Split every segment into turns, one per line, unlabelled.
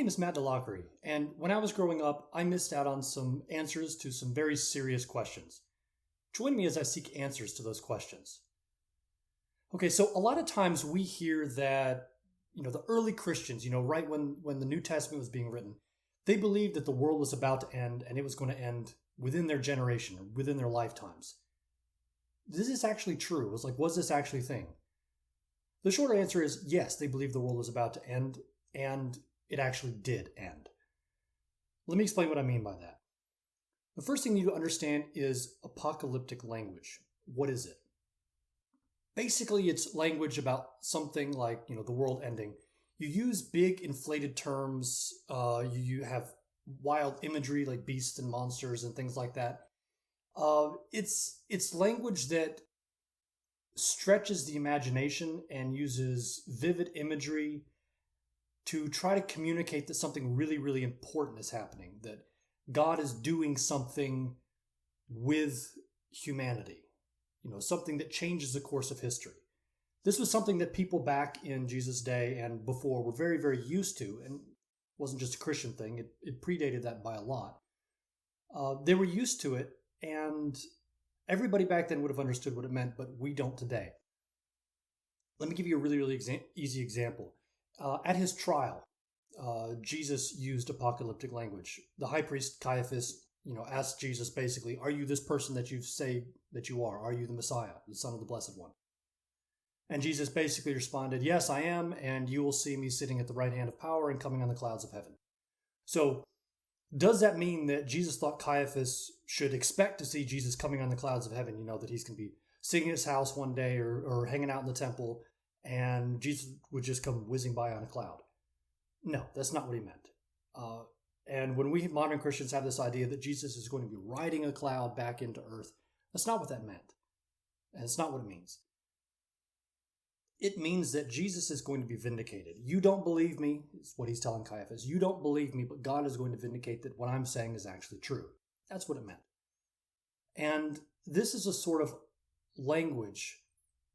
name is Matt DeLockery, and when I was growing up, I missed out on some answers to some very serious questions. Join me as I seek answers to those questions. Okay, so a lot of times we hear that, the early Christians, right when the New Testament was being written, they believed that the world was about to end and it was going to end within their generation or within their lifetimes. Is this actually true? Was this actually a thing? The short answer is yes, they believed the world was about to end, and it actually did end. Let me explain what I mean by that. The first thing you need to understand is apocalyptic language. What is it? Basically, it's language about something like, the world ending. You use big inflated terms. You have wild imagery like beasts and monsters and things like that. It's language that stretches the imagination and uses vivid imagery to try to communicate that something really, really important is happening, that God is doing something with humanity, something that changes the course of history. This was something that people back in Jesus' day and before were very, very used to, and it wasn't just a Christian thing. It predated that by a lot. They were used to it, and everybody back then would have understood what it meant, but we don't today. Let me give you a really, really easy example. At his trial, Jesus used apocalyptic language. The high priest Caiaphas, asked Jesus basically, "Are you this person that you say that you are? Are you the Messiah, the Son of the Blessed One?" And Jesus basically responded, "Yes, I am, and you will see me sitting at the right hand of power and coming on the clouds of heaven." So, does that mean that Jesus thought Caiaphas should expect to see Jesus coming on the clouds of heaven? That he's going to be sitting in his house one day or hanging out in the temple, and Jesus would just come whizzing by on a cloud? No, that's not what he meant. And when we modern Christians have this idea that Jesus is going to be riding a cloud back into earth, that's not what that meant. And it's not what it means. It means that Jesus is going to be vindicated. You don't believe me, is what he's telling Caiaphas. You don't believe me, but God is going to vindicate that what I'm saying is actually true. That's what it meant. And this is a sort of language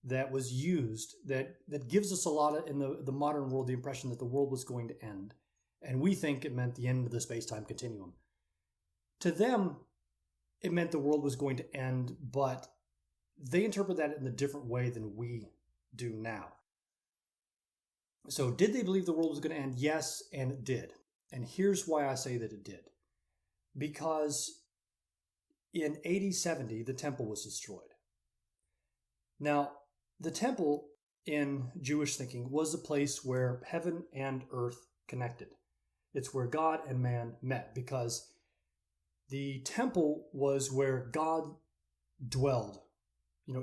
that was used that gives us a lot of, in the modern world, the impression that the world was going to end. And we think it meant the end of the space-time continuum. To them, it meant the world was going to end, but they interpret that in a different way than we do now. So did they believe the world was going to end? Yes, and it did. And here's why I say that it did. Because in AD 70, the temple was destroyed. Now, the temple in Jewish thinking was a place where heaven and earth connected. It's where God and man met, because the temple was where God dwelled,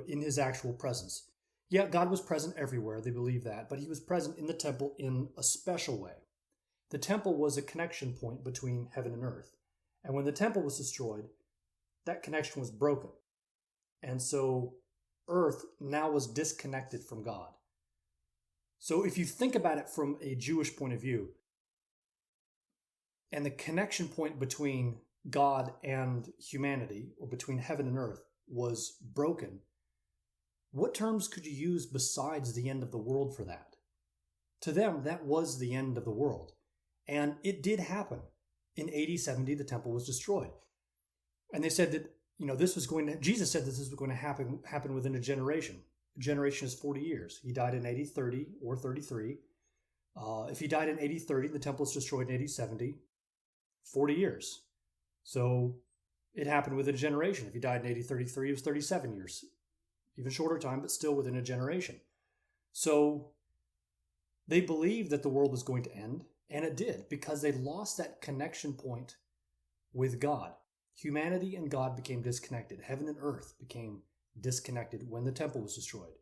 in his actual presence. Yeah, God was present everywhere, they believe that, but he was present in the temple in a special way. The temple was a connection point between heaven and earth. And when the temple was destroyed, that connection was broken. And so earth now was disconnected from God. So if you think about it from a Jewish point of view, and the connection point between God and humanity, or between heaven and earth, was broken, what terms could you use besides the end of the world for that? To them, that was the end of the world. And it did happen. In AD 70, the temple was destroyed. And they said that, Jesus said that this was going to happen within a generation. A generation is 40 years. He died in AD 30 or 33. If he died in AD 30, the temple was destroyed in AD 70, 40 years. So it happened within a generation. If he died in AD 33, it was 37 years. Even shorter time, but still within a generation. So they believed that the world was going to end, and it did, because they lost that connection point with God. Humanity and God became disconnected. Heaven and earth became disconnected when the temple was destroyed.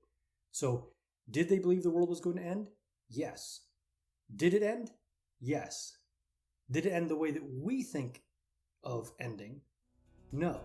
So did they believe the world was going to end? Yes. Did it end? Yes. Did it end the way that we think of ending? No.